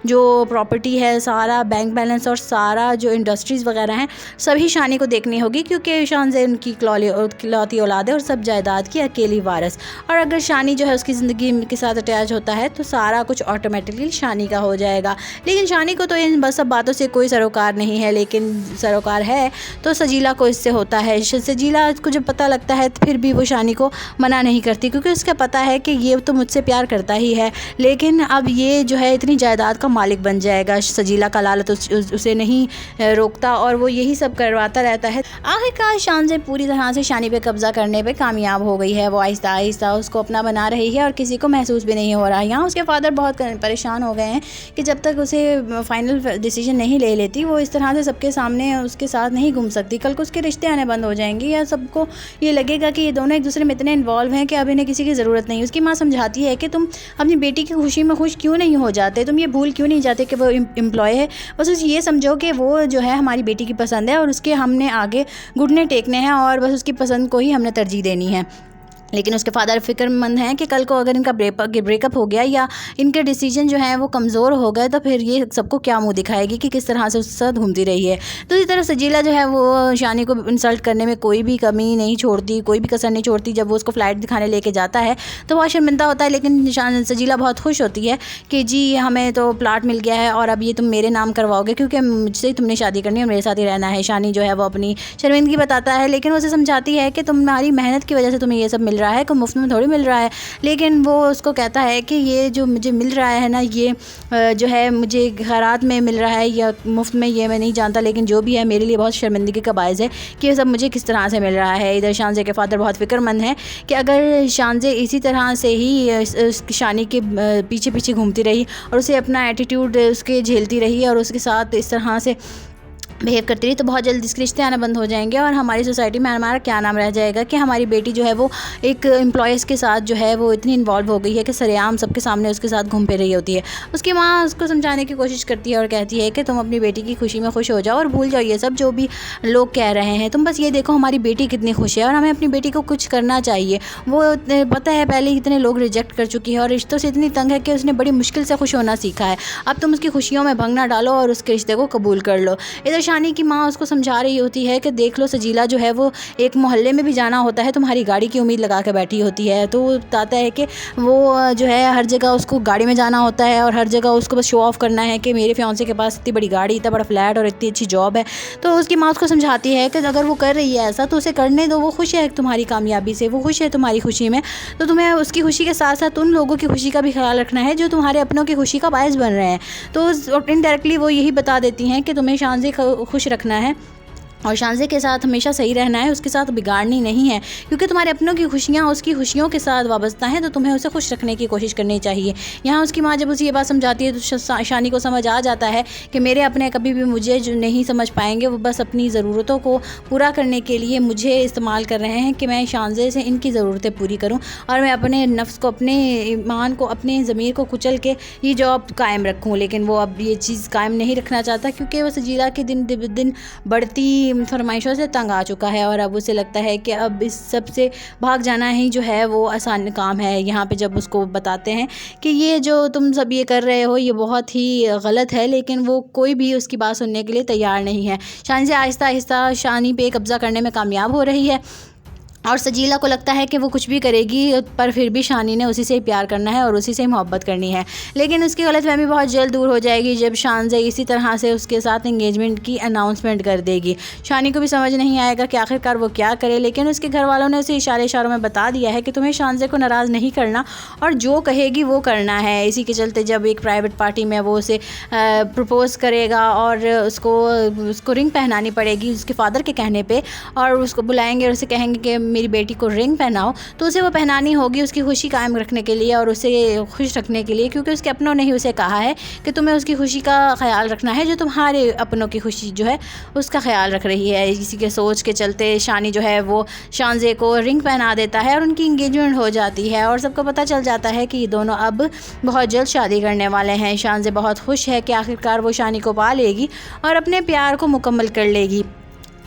जो प्रॉपर्टी है, सारा बैंक बैलेंस और सारा जो इंडस्ट्रीज़ वगैरह हैं सभी शानी को देखनी होगी, क्योंकि शानज़े उनकी इकलौती औलाद है और सब जायदाद की अकेली वारिस। और अगर शानी जो है उसकी ज़िंदगी के साथ अटैच होता है तो सारा कुछ ऑटोमेटिकली शानी का हो जाएगा। लेकिन शानी को तो इन सब बातों से कोई सरोकार नहीं है, लेकिन सरोकार है तो सजीला को इससे होता है। सजीला को जब पता लगता है तो फिर भी वो शानी को मना नहीं करती, क्योंकि उसका पता है कि ये तो मुझसे प्यार करता ही है, लेकिन अब ये जो है इतनी जायदाद का मालिक बन जाएगा। सजीला का लालच उसे नहीं रोकता और वो यही सब करवाता रहता है। आखिरकार शानज़े पूरी तरह से शानी पे कब्ज़ा करने पे कामयाब हो गई है। वो आहिस्ता आहिस्ता उसको अपना बना रही है और किसी को महसूस भी नहीं हो रहा है। यहाँ उसके फादर बहुत परेशान हो गए हैं कि जब तक उसे फाइनल डिसीजन नहीं ले लेती वो इस तरह से सबके सामने उसके साथ नहीं घूम सकती। कल को उसके रिश्ते आने बंद हो जाएंगे या सबको ये लगेगा कि ये दोनों एक दूसरे में इतने इन्वॉल्व हैं कि अब इन्हें किसी की ज़रूरत नहीं। उसकी माँ समझाती है कि तुम अपनी बेटी की खुशी में खुश क्यों नहीं हो जाते, तुम ये भूल क्यों नहीं जाते कि वो एम्प्लॉय है, बस उसे ये समझो कि वो जो है हमारी बेटी की पसंद है और उसके हमने आगे घुटने टेकने हैं और बस उसकी पसंद को ही हमने तरजीह देनी है। लेकिन उसके फादर फ़िक्रमंद हैं कि कल को अगर इनका ब्रेकअप हो गया या इनके डिसीजन जो हैं वो कमज़ोर हो गए तो फिर ये सबको क्या मुंह दिखाएगी कि किस तरह से उसके साथ घूमती रही है। दूसरी तरफ सजीला जो है वो शानी को इंसल्ट करने में कोई भी कमी नहीं छोड़ती, कोई भी कसर नहीं छोड़ती। जब वो उसको फ़्लाइट दिखाने लेके जाता है तो बहुत शर्मिंदा होता है, लेकिन सजीला बहुत खुश होती है कि जी हमें तो प्लाट मिल गया है और अब ये तुम मेरे नाम करवाओगे क्योंकि मुझसे ही तुमने शादी करनी है और मेरे साथ ही रहना है। शानी जो है वो अपनी शर्मिंदगी बताता है, लेकिन उसे समझाती है कि तुम्हारी मेहनत की वजह से तुम्हें ये सब मिल रहा है, कोई मुफ्त में थोड़ी मिल रहा है। लेकिन वो उसको कहता है कि ये जो मुझे मिल रहा है ना, ये जो है मुझे खैरात में मिल रहा है या मुफ्त में, ये मैं नहीं जानता, लेकिन जो भी है मेरे लिए बहुत शर्मिंदगी का बायस है कि ये सब मुझे किस तरह से मिल रहा है। इधर शानज़े के फ़ादर बहुत फ़िक्रमंद हैं कि अगर शानज़े इसी तरह से ही शानी के पीछे पीछे घूमती रही और उसे अपना एटीट्यूड उसके झेलती रही और उसके साथ इस तरह से बिहेव करती रही, तो बहुत जल्द इसके रिश्ते आना बंद हो जाएंगे और हमारी सोसाइटी में हमारा क्या नाम रह जाएगा कि हमारी बेटी जो है वो एक एम्प्लॉयज़ के साथ जो है वो इतनी इन्वॉल्व हो गई है कि सरेआम सबके सामने उसके साथ घूम फिर रही होती है। उसकी माँ उसको समझाने की कोशिश करती है और कहती है कि तुम अपनी बेटी की खुशी में खुश हो जाओ और भूल जाओ ये सब जो भी लोग कह रहे हैं, तुम बस ये देखो हमारी बेटी कितनी खुश है और हमें अपनी बेटी को कुछ करना चाहिए। वो पता है पहले ही इतने लोग रिजेक्ट कर चुकी है और रिश्तों से इतनी तंग है कि उसने बड़ी मुश्किल से खुश होना सीखा है। अब तुम उसकी खुशियों में भंग ना डालो और उसके रिश्ते को कबूल कर लो। इधर शानी की माँ उसको समझा रही होती है कि देख लो सजीला जो है वो एक मोहल्ले में भी जाना होता है तुम्हारी गाड़ी की उम्मीद लगा के बैठी होती है। तो वो बताता है कि वो जो है हर जगह उसको गाड़ी में जाना होता है और हर जगह उसको बस शो ऑफ़ करना है कि मेरे फियांसे के पास इतनी बड़ी गाड़ी, इतना बड़ा फ्लैट और इतनी अच्छी जॉब है। तो उसकी माँ उसको समझाती है कि अगर वो कर रही है ऐसा तो उसे करने दो, वो खुश है तुम्हारी कामयाबी से, वो खुश है तुम्हारी खुशी में, तो तुम्हें उसकी खुशी के साथ साथ उन लोगों की खुशी का भी ख्याल रखना है जो तुम्हारे अपनों की खुशी का बायस बन रहे हैं। तो इनडायरेक्टली वो यही बता देती हैं कि तुम्हें शानज़े खुश रखना है और शानज़े के साथ हमेशा सही रहना है, उसके साथ बिगाड़नी नहीं है, क्योंकि तुम्हारे अपनों की खुशियाँ उसकी खुशियों के साथ वाबस्ता हैं, तो तुम्हें उसे खुश रखने की कोशिश करनी चाहिए। यहाँ उसकी माँ जब उसे ये बात समझाती है तो शानी को समझ आ जाता है कि मेरे अपने कभी भी मुझे जो नहीं समझ पाएंगे, वो बस अपनी ज़रूरतों को पूरा करने के लिए मुझे इस्तेमाल कर रहे हैं कि मैं शानज़े से इनकी ज़रूरतें पूरी करूँ और मैं अपने नफ्स को, अपने ईमान को, अपने ज़मीर को कुचल के ये जॉब कायम रखूँ। लेकिन वो अब ये चीज़ कायम नहीं रखना चाहता क्योंकि वो सजीला के दिन बढ़ती फरमाइशों से तंग आ चुका है और अब उसे लगता है कि अब इस सब से भाग जाना ही जो है वो आसान काम है। यहाँ पे जब उसको बताते हैं कि ये जो तुम सब ये कर रहे हो ये बहुत ही गलत है, लेकिन वो कोई भी उसकी बात सुनने के लिए तैयार नहीं है। शानी से आहिस्ता आहिस्ता शानी पे कब्ज़ा करने में कामयाब हो रही है और सजीला को लगता है कि वो कुछ भी करेगी पर फिर भी शानी ने उसी से ही प्यार करना है और उसी से ही मोहब्बत करनी है। लेकिन उसकी गलतफहमी बहुत जल्द दूर हो जाएगी जब शानज़े इसी तरह से उसके साथ एंगेजमेंट की अनाउंसमेंट कर देगी। शानी को भी समझ नहीं आएगा कि आखिरकार वो क्या करे, लेकिन उसके घर वालों ने उसे इशारों में बता दिया है कि तुम्हें शानज़े को नाराज़ नहीं करना और जो कहेगी वो करना है। इसी के चलते जब एक प्राइवेट पार्टी में वो उसे प्रपोज़ करेगा और उसको रिंग पहनानी पड़ेगी उसके फादर के कहने पर, और उसको बुलाएंगे और उसे कहेंगे कि मेरी बेटी को रिंग पहनाओ, तो उसे वो पहनानी होगी उसकी खुशी कायम रखने के लिए और उसे खुश रखने के लिए, क्योंकि उसके अपनों ने ही उसे कहा है कि तुम्हें उसकी खुशी का ख्याल रखना है जो तुम्हारे अपनों की खुशी जो है उसका ख्याल रख रही है। इसी के सोच के चलते शानी जो है वो शानज़े को रिंग पहना देता है और उनकी इंगेजमेंट हो जाती है और सबको पता चल जाता है कि ये दोनों अब बहुत जल्द शादी करने वाले हैं। शानज़े बहुत खुश है कि आखिरकार वो शानी को पा लेगी और अपने प्यार को मुकम्मल कर लेगी।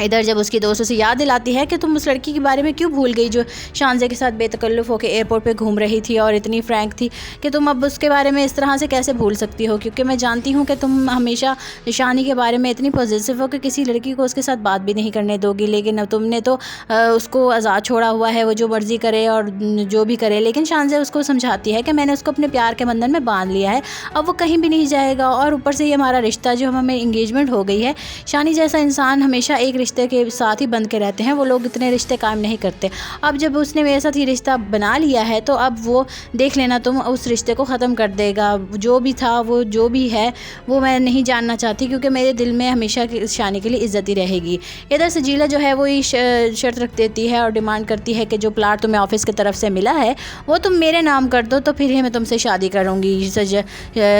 इधर जब उसकी दोस्तों से याद दिलाती है कि तुम उस लड़की के बारे में क्यों भूल गई जो शानज़े के साथ बेतकल्लुफ़ होकर एयरपोर्ट पे घूम रही थी और इतनी फ्रैंक थी, कि तुम अब उसके बारे में इस तरह से कैसे भूल सकती हो, क्योंकि मैं जानती हूँ कि तुम हमेशा शानी के बारे में इतनी पॉजिटिव हो कि किसी लड़की को उसके साथ बात भी नहीं करने दोगी। लेकिन अब तुमने तो उसको आज़ाद छोड़ा हुआ है, वो जो मर्ज़ी करे और जो भी करे। लेकिन शानज़े उसको समझाती है कि मैंने उसको अपने प्यार के बंधन में बांध लिया है, अब वो कहीं भी नहीं जाएगा और ऊपर से ये हमारा रिश्ता जो हमें इंगेजमेंट हो गई है। शानी जैसा इंसान हमेशा एक रिश्ते के साथ ही बंध के रहते हैं, वो लोग इतने रिश्ते कायम नहीं करते। अब जब उसने मेरे साथ ये रिश्ता बना लिया है तो अब वो देख लेना तुम उस रिश्ते को ख़त्म कर देगा। जो भी था वो जो भी है वो मैं नहीं जानना चाहती, क्योंकि मेरे दिल में हमेशा शानी के लिए इज़्ज़त ही रहेगी। इधर सजीला जो है वो ये शर्त रख देती है और डिमांड करती है कि जो प्लाट तुम्हें ऑफिस की तरफ से मिला है वो तुम मेरे नाम कर दो, तो फिर ही मैं तुमसे शादी करूँगी।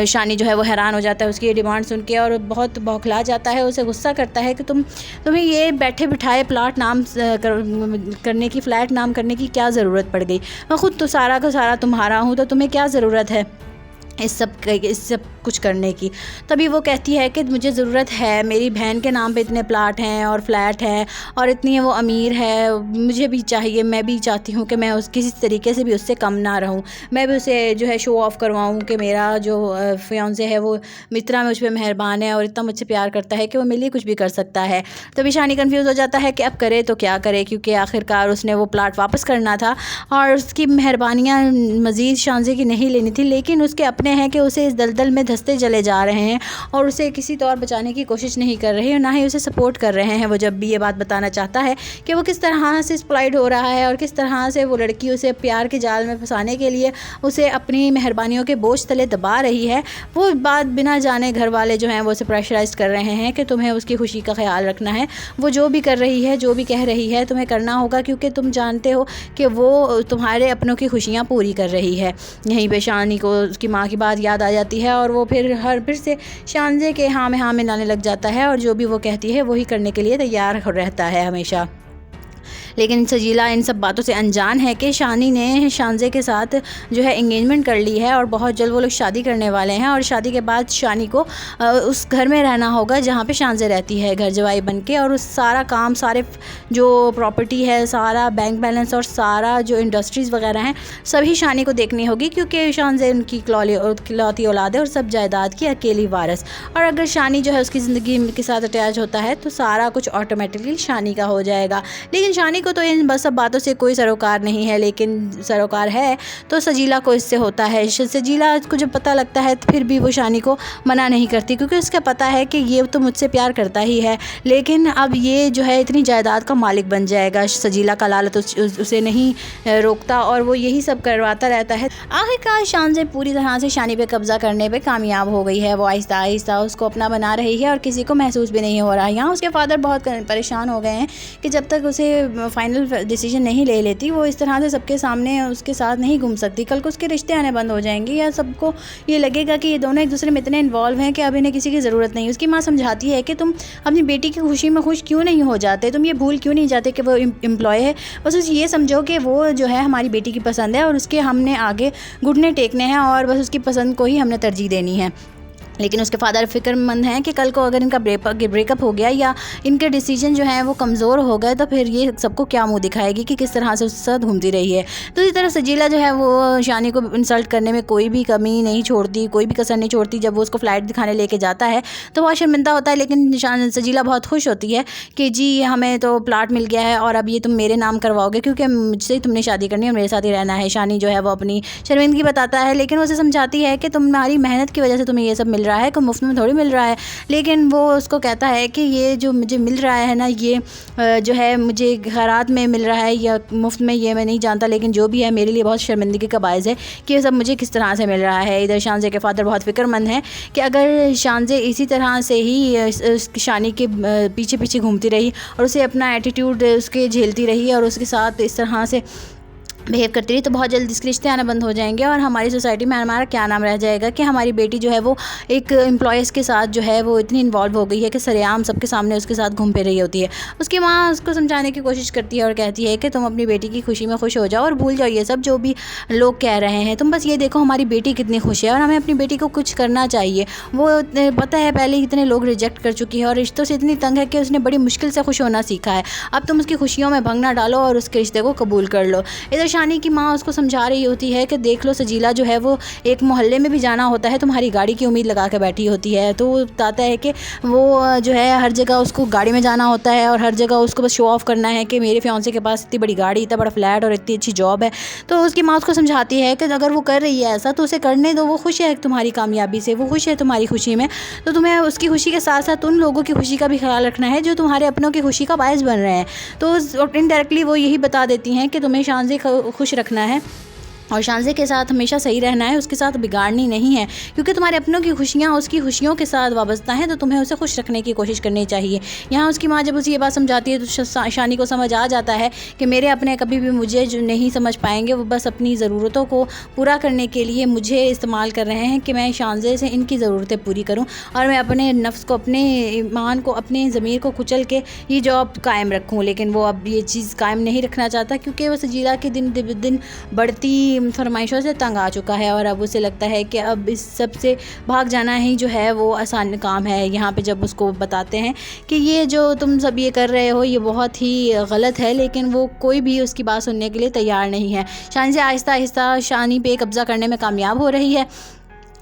शानी जो है वो हैरान हो जाता है उसकी ये डिमांड सुन के और बहुत बौखला जाता है, उसे गुस्सा करता है कि तुम्हें ये बैठे बिठाए प्लाट नाम करने की, फ्लैट नाम करने की क्या ज़रूरत पड़ गई? मैं ख़ुद तो सारा का सारा तुम्हारा हूँ, तो तुम्हें क्या ज़रूरत है इस सब कुछ करने की? तभी वो कहती है कि मुझे ज़रूरत है, मेरी बहन के नाम पे इतने प्लाट हैं और फ्लैट है और इतनी वो अमीर है, मुझे भी चाहिए, मैं भी चाहती हूँ कि मैं उस किसी तरीके से भी उससे कम ना रहूँ, मैं भी उसे जो है शो ऑफ़ करवाऊँ कि मेरा जो फियांसे है वो मित्रा में मुझ पर मेहरबान है और इतना मुझसे प्यार करता है कि वो मेरे लिए कुछ भी कर सकता है। तभी शानी कन्फ्यूज़ हो जाता है कि अब करे तो क्या करे, क्योंकि आखिरकार उसने वो प्लाट वापस करना था और उसकी मेहरबानियाँ मज़ीद शानज़े की नहीं लेनी थी, लेकिन उसके अपने चुके हैं कि उसे इस दलदल में धंसते चले जा रहे हैं और उसे किसी तौर बचाने की कोशिश नहीं कर रहे और ना ही उसे सपोर्ट कर रहे हैं। वो जब भी ये बात बताना चाहता है कि वो किस तरह से एक्सप्लॉइट हो रहा है और किस तरह से वो लड़की उसे प्यार के जाल में फंसाने के लिए उसे अपनी मेहरबानियों के बोझ तले दबा रही है, वो बात बिना जाने घर वाले जो हैं वो उसे प्रेशराइज कर रहे हैं कि तुम्हें उसकी खुशी का ख्याल रखना है। वो जो भी कर रही है, जो भी कह रही है, तुम्हें करना होगा, क्योंकि तुम जानते हो कि वो तुम्हारे अपनों की खुशियाँ पूरी कर रही है। यहीं पे शानी को उसकी माँ की बात याद आ जाती है और वो फिर से शानजे के हाँ में लाने लग जाता है और जो भी वो कहती है वही करने के लिए तैयार रहता है हमेशा। लेकिन सजीला इन सब बातों से अनजान है कि शानी ने शानजे के साथ जो है एंगेजमेंट कर ली है और बहुत जल्द वो लोग शादी करने वाले हैं और शादी के बाद शानी को उस घर में रहना होगा जहाँ पे शानजे रहती है, घर जवाई बन के। और उस सारा काम, सारे जो प्रॉपर्टी है, सारा बैंक बैलेंस और सारा जो इंडस्ट्रीज़ वगैरह हैं सभी शानी को देखनी होगी, क्योंकि शानजे उनकी इकलौती औलाद है और सब जायदाद की अकेली वारिस। और अगर शानी जो है उसकी ज़िंदगी के साथ अटैच होता है तो सारा कुछ ऑटोमेटिकली शानी का हो जाएगा। लेकिन शानी को तो इन सब बातों से कोई सरोकार नहीं है, लेकिन सरोकार है तो सजीला को इससे होता है। सजीला को जब पता लगता है तो फिर भी वो शानी को मना नहीं करती, क्योंकि उसका पता है कि ये तो मुझसे प्यार करता ही है, लेकिन अब ये जो है इतनी जायदाद का मालिक बन जाएगा। सजीला का लालच उसे नहीं रोकता और वो यही सब करवाता रहता है। आखिरकार शानजे पूरी तरह से शानी पे कब्जा करने पे कामयाब हो गई है। वो आहिस्ता आहिस्ता उसको अपना बना रही है और किसी को महसूस भी नहीं हो रहा है। यहाँ उसके फादर बहुत परेशान हो गए हैं कि जब तक उसे फाइनल डिसीजन नहीं ले लेती वो इस तरह से सबके सामने उसके साथ नहीं घूम सकती। कल को उसके रिश्ते आने बंद हो जाएंगे या सबको ये लगेगा कि ये दोनों एक दूसरे में इतने इन्वॉल्व हैं कि अब इन्हें किसी की ज़रूरत नहीं। उसकी माँ समझाती है कि तुम अपनी बेटी की खुशी में खुश क्यों नहीं हो जाते, तुम ये भूल क्यों नहीं जाते कि वो एम्प्लॉय है। बस उसे ये समझो कि वो जो है हमारी बेटी की पसंद है और उसके हमने आगे घुटने टेकने हैं और बस उसकी पसंद को ही हमने तरजीह देनी है। लेकिन उसके फादर फिक्रमंद हैं कि कल को अगर इनका ब्रेकअप हो गया या इनके डिसीजन जो हैं वो कमज़ोर हो गए तो फिर ये सबको क्या मुंह दिखाएगी कि किस तरह से उसके साथ घूमती रही है। तो इसी तरह सजीला जो है वो शानी को इंसल्ट करने में कोई भी कमी नहीं छोड़ती, कोई भी कसर नहीं छोड़ती। जब वो उसको फ़्लाइट दिखाने लेके जाता है तो बहुत शर्मिंदा होता है, लेकिन सजीला बहुत खुश होती है कि जी हमें तो प्लाट मिल गया है और अब ये तुम मेरे नाम करवाओगे क्योंकि मुझसे ही तुमने शादी करनी है और मेरे साथ ही रहना है। शानी जो है वो अपनी शर्मिंदगी बताता है, लेकिन वो उसे समझाती है कि तुम्हारी मेहनत की वजह से तुम्हें ये सब मिल रहा है, को मुफ्त में थोड़ी मिल रहा है। लेकिन वो उसको कहता है कि ये जो मुझे मिल रहा है ना, ये जो है मुझे खैरात में मिल रहा है या मुफ्त में, ये मैं नहीं जानता, लेकिन जो भी है मेरे लिए बहुत शर्मिंदगी का बायस है कि ये सब मुझे किस तरह से मिल रहा है। इधर शानजे के फादर बहुत फिक्रमंद हैं कि अगर शानजे इसी तरह से ही शानी के पीछे पीछे घूमती रही और उसे अपना एटीट्यूड उसके झेलती रही और उसके साथ इस तरह से बिहेव करती रही तो बहुत जल्द इसके रिश्ते आना बंद हो जाएंगे और हमारी सोसाइटी में हमारा क्या नाम रह जाएगा कि हमारी बेटी जो है वो एक एम्प्लॉयज़ के साथ जो है वो इतनी इन्वॉल्व हो गई है कि सरेआम सबके सामने उसके साथ घूम फिर रही होती है। उसकी माँ उसको समझाने की कोशिश करती है और कहती है कि तुम अपनी बेटी की खुशी में खुश हो जाओ और भूल जाओ ये सब जो भी लोग कह रहे हैं। तुम बस ये देखो हमारी बेटी कितनी खुश है और हमें अपनी बेटी को कुछ करना चाहिए। वो पता है पहले इतने लोग रिजेक्ट कर चुकी है और रिश्तों से इतनी तंग है कि उसने बड़ी मुश्किल से खुश होना सीखा है। अब तुम उसकी खुशियों में भंग ना डालो और उसके रिश्ते को कबूल कर लो। इधर शानी की माँ उसको समझा रही होती है कि देख लो सजीला जो है वो एक मोहल्ले में भी जाना होता है तुम्हारी गाड़ी की उम्मीद लगा के बैठी होती है। तो वो बताता है कि वो जो है हर जगह उसको गाड़ी में जाना होता है और हर जगह उसको बस शो ऑफ करना है कि मेरे फियांसे के पास इतनी बड़ी गाड़ी, इतना बड़ा फ्लैट और इतनी अच्छी जॉब है। तो उसकी माँ उसको समझाती है कि अगर वो कर रही है ऐसा तो उसे करने दो, वो खुश है तुम्हारी कामयाबी से, वो खुश है तुम्हारी खुशी में, तो तुम्हें उसकी खुशी के साथ साथ उन लोगों की खुशी का भी ख्याल रखना है जो तुम्हारे अपनों की खुशी का बायस बन रहे हैं। तो इनडायरेक्टली वो यही बता देती हैं कि तुम्हें शानजे खुश रखना है और शानजे के साथ हमेशा सही रहना है, उसके साथ बिगाड़नी नहीं है, क्योंकि तुम्हारे अपनों की खुशियाँ उसकी खुशियों के साथ वाबस्ता हैं, तो तुम्हें उसे खुश रखने की कोशिश करनी चाहिए। यहाँ उसकी माँ जब उसे ये बात समझाती है तो शानी को समझ आ जाता है कि मेरे अपने कभी भी मुझे जो नहीं समझ पाएंगे, वो बस अपनी ज़रूरतों को पूरा करने के लिए मुझे इस्तेमाल कर रहे हैं कि मैं शानजे से इनकी ज़रूरतें पूरी करूँ और मैं अपने नफ्स को, अपने ईमान को, अपने ज़मीर को कुचल के ये जॉब कायम रखूँ। लेकिन वो अब ये चीज़ कायम नहीं रखना चाहता, क्योंकि वो सजीला के दिन बढ़ती फरमाइशों से तंग आ चुका है और अब उसे लगता है कि अब इस सब से भाग जाना ही जो है वो आसान काम है। यहाँ पे जब उसको बताते हैं कि ये जो तुम सब ये कर रहे हो ये बहुत ही गलत है, लेकिन वो कोई भी उसकी बात सुनने के लिए तैयार नहीं है। शानी से आहिस्ता आहिस्ता शानी पे कब्ज़ा करने में कामयाब हो रही है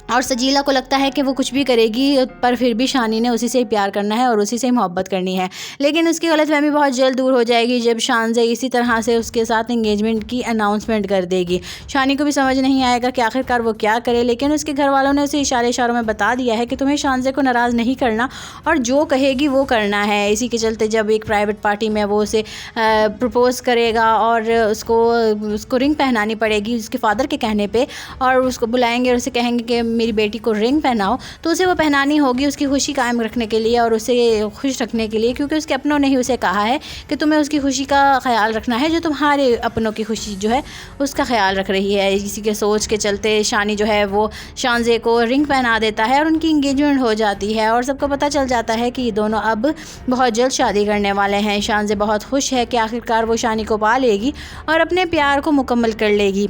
और सजीला को लगता है कि वो कुछ भी करेगी पर फिर भी शानी ने उसी से ही प्यार करना है और उसी से ही मोहब्बत करनी है। लेकिन उसकी गलतफहमी बहुत जल्द दूर हो जाएगी जब शानजे इसी तरह से उसके साथ एंगेजमेंट की अनाउंसमेंट कर देगी। शानी को भी समझ नहीं आएगा कि आखिरकार वो क्या करे, लेकिन उसके घर वालों ने उसे इशारों में बता दिया है कि तुम्हें शानजे को नाराज़ नहीं करना और जो कहेगी वो करना है। इसी के चलते जब एक प्राइवेट पार्टी में वो उसे प्रपोज़ करेगा और उसको रिंग पहनानी पड़ेगी उसके फादर के कहने पर, और उसको बुलाएंगे और उसे कहेंगे कि मेरी बेटी को रिंग पहनाओ, तो उसे वो पहनानी होगी उसकी खुशी कायम रखने के लिए और उसे खुश रखने के लिए, क्योंकि उसके अपनों ने ही उसे कहा है कि तुम्हें उसकी खुशी का ख्याल रखना है जो तुम्हारे अपनों की खुशी जो है उसका ख्याल रख रही है। इसी के सोच के चलते शानी जो है वो शानजे को रिंग पहना देता है और उनकी इंगेजमेंट हो जाती है और सबको पता चल जाता है कि ये दोनों अब बहुत जल्द शादी करने वाले हैं। शानजे बहुत खुश है कि आखिरकार वो शानी को पा लेगी और अपने प्यार को मुकम्मल कर लेगी।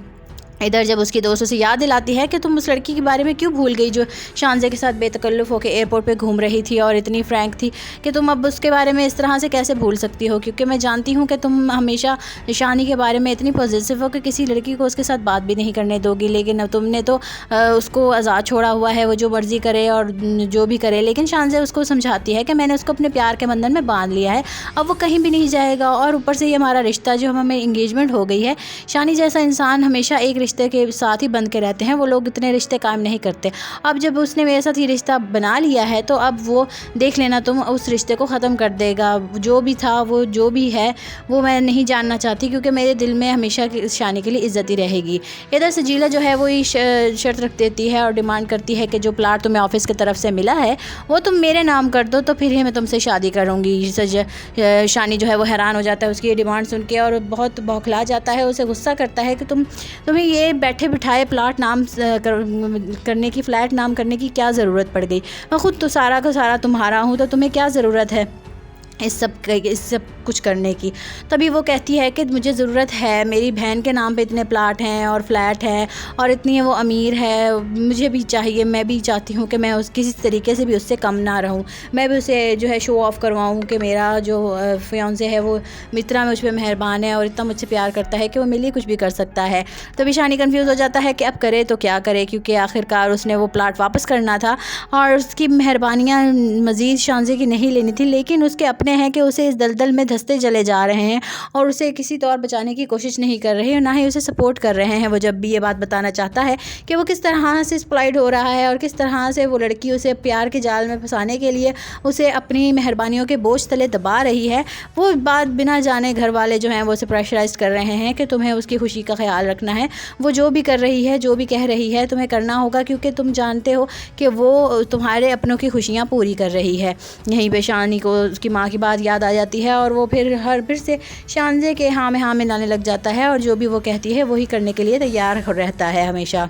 इधर जब उसकी दोस्त उसे याद दिलाती है कि तुम उस लड़की के बारे में क्यों भूल गई जो शानजे के साथ बेतकल्लुफ़ होकर एयरपोर्ट पे घूम रही थी और इतनी फ्रैंक थी, कि तुम अब उसके बारे में इस तरह से कैसे भूल सकती हो, क्योंकि मैं जानती हूँ कि तुम हमेशा शानी के बारे में इतनी पॉजिटिव हो कि किसी लड़की को उसके साथ बात भी नहीं करने दोगी, लेकिन अब तुमने तो उसको आज़ाद छोड़ा हुआ है, वो जो मर्ज़ी करे और जो भी करे। लेकिन शानजे उसको समझाती है कि मैंने उसको अपने प्यार के बंधन में बांध लिया है, अब वो कहीं भी नहीं जाएगा और ऊपर से ये हमारा रिश्ता जो हमें इंगेजमेंट हो गई है। शानी जैसा इंसान हमेशा एक रिश्ते के साथ ही बंध के रहते हैं, वो लोग इतने रिश्ते कायम नहीं करते। अब जब उसने मेरे साथ ये रिश्ता बना लिया है तो अब वो देख लेना तुम उस रिश्ते को ख़त्म कर देगा। जो भी था वो जो भी है वो मैं नहीं जानना चाहती, क्योंकि मेरे दिल में हमेशा शानी के लिए इज़्ज़त ही रहेगी। इधर सजीला जो है वो ये शर्त रख देती है और डिमांड करती है कि जो प्लाट तुम्हें ऑफिस की तरफ से मिला है वो तुम मेरे नाम कर दो, तो फिर ही मैं तुमसे शादी करूँगी। शानी जो है वो हैरान हो जाता है उसकी ये डिमांड सुन के और बहुत बौखला जाता है, उसे गुस्सा करता है कि तुम्हें ये बैठे बिठाए प्लाट नाम करने की, फ्लैट नाम करने की क्या ज़रूरत पड़ गई। मैं ख़ुद तो सारा का सारा तुम्हारा हूँ, तो तुम्हें क्या ज़रूरत है इस सब कुछ करने की। तभी वो कहती है कि मुझे ज़रूरत है, मेरी बहन के नाम पे इतने प्लाट हैं और फ्लैट है और इतनी वो अमीर है, मुझे भी चाहिए, मैं भी चाहती हूँ कि मैं किसी तरीके से भी उससे कम ना रहूँ, मैं भी उसे जो है शो ऑफ़ करवाऊँ कि मेरा जो फियांसे है वो इतना मुझ पर मेहरबान है और इतना मुझसे प्यार करता है कि वो मेरे लिए कुछ भी कर सकता है। तभी शानी कन्फ्यूज़ हो जाता है कि अब करे तो क्या करे, क्योंकि आखिरकार उसने वो प्लाट वापस करना था और उसकी मेहरबानियाँ मज़ीद शानजे की नहीं लेनी थी, लेकिन उसके हैं कि उसे इस दलदल में धंसते चले जा रहे हैं और उसे किसी तौर बचाने की कोशिश नहीं कर रहे हैं, ना ही उसे सपोर्ट कर रहे हैं। वो जब भी ये बात बताना चाहता है कि वो किस तरह से एक्सप्लॉइट हो रहा है और किस तरह से वो लड़की उसे प्यार के जाल में फंसाने के लिए उसे अपनी मेहरबानियों के बोझ तले दबा रही है, वो बात बिना जाने घर वाले जो हैं वो उसे प्रेशराइज कर रहे हैं कि तुम्हें उसकी खुशी का ख्याल रखना है, वो जो भी कर रही है, जो भी कह रही है, तुम्हें करना होगा, क्योंकि तुम जानते हो कि वो तुम्हारे अपनों की खुशियाँ पूरी कर रही है। यहीं पे शानी को उसकी माँ की बात याद आ जाती है और वो फिर से शानजे के हाँ में लाने लग जाता है और जो भी वो कहती है वही करने के लिए तैयार रहता है हमेशा।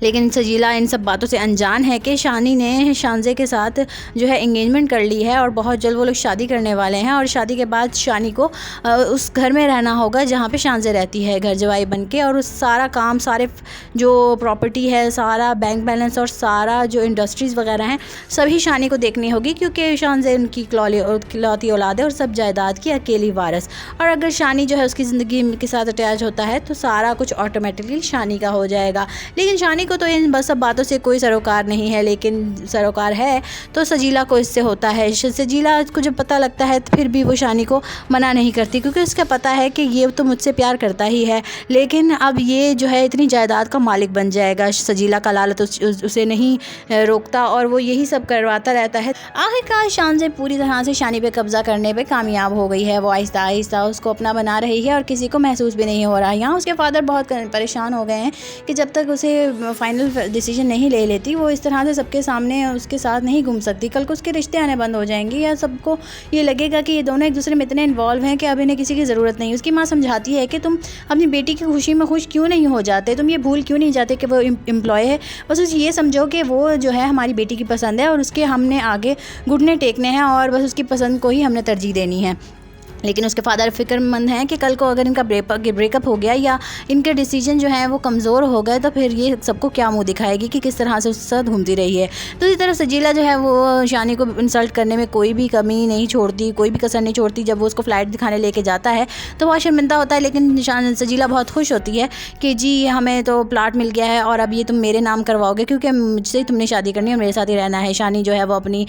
लेकिन सजीला इन सब बातों से अनजान है कि शानी ने शानजे के साथ जो है एंगेजमेंट कर ली है और बहुत जल्द वो लोग शादी करने वाले हैं और शादी के बाद शानी को उस घर में रहना होगा जहाँ पे शानजे रहती है, घर जवाई बन के, और उस सारा काम, सारे जो प्रॉपर्टी है, सारा बैंक बैलेंस और सारा जो इंडस्ट्रीज़ वगैरह हैं सभी शानी को देखनी होगी, क्योंकि शानजे उनकी इकलौती औलाद है और सब जायदाद की अकेली वारिस। और अगर शानी जो है उसकी ज़िंदगी के साथ अटैच होता है तो सारा कुछ ऑटोमेटिकली शानी का हो जाएगा। लेकिन शानी को तो इन बस सब बातों से कोई सरोकार नहीं है, लेकिन सरोकार है तो सजीला को इससे होता है। सजीला को जब पता लगता है तो फिर भी वो शानी को मना नहीं करती, क्योंकि उसका पता है कि ये तो मुझसे प्यार करता ही है, लेकिन अब ये जो है इतनी जायदाद का मालिक बन जाएगा। सजीला का लालच उसे नहीं रोकता और वो यही सब करवाता रहता है। आखिरकार शानजे पूरी तरह से शानी पे कब्जा करने पे कामयाब हो गई है। वो आहिस्ता आहिस्ता उसको अपना बना रही है और किसी को महसूस भी नहीं हो रहा है। यहाँ उसके फादर बहुत परेशान हो गए हैं कि जब तक उसे फाइनल डिसीजन नहीं ले लेती वो इस तरह से सबके सामने उसके साथ नहीं घूम सकती। कल को उसके रिश्ते आने बंद हो जाएंगे या सबको ये लगेगा कि ये दोनों एक दूसरे में इतने इन्वॉल्व हैं कि अब इन्हें किसी की ज़रूरत नहीं। उसकी माँ समझाती है कि तुम अपनी बेटी की खुशी में खुश क्यों नहीं हो जाते, तुम ये भूल क्यों नहीं जाते कि वो एम्प्लॉय है, बस उस ये समझो कि वो जो है हमारी बेटी की पसंद है और उसके हमने आगे घुटने टेकने हैं और बस उसकी पसंद को ही हमने तरजीह देनी है। लेकिन उसके फादर फिक्रमंद हैं कि कल को अगर इनका ब्रेकअप हो गया या इनके डिसीजन जो हैं वो कमज़ोर हो गए तो फिर ये सबको क्या मुंह दिखाएगी कि किस तरह से उसके साथ घूमती रही है। दूसरी तरफ सजीला जो है वो शानी को इंसल्ट करने में कोई भी कमी नहीं छोड़ती, कोई भी कसर नहीं छोड़ती। जब वो उसको फ़्लाइट दिखाने लेके जाता है तो वह शर्मिंदा होता है, लेकिन सजीला बहुत खुश होती है कि जी हमें तो प्लाट मिल गया है और अब ये तुम मेरे नाम करवाओगे क्योंकि मुझसे ही तुमने शादी करनी है और मेरे साथ ही रहना है। शानी जो है वो अपनी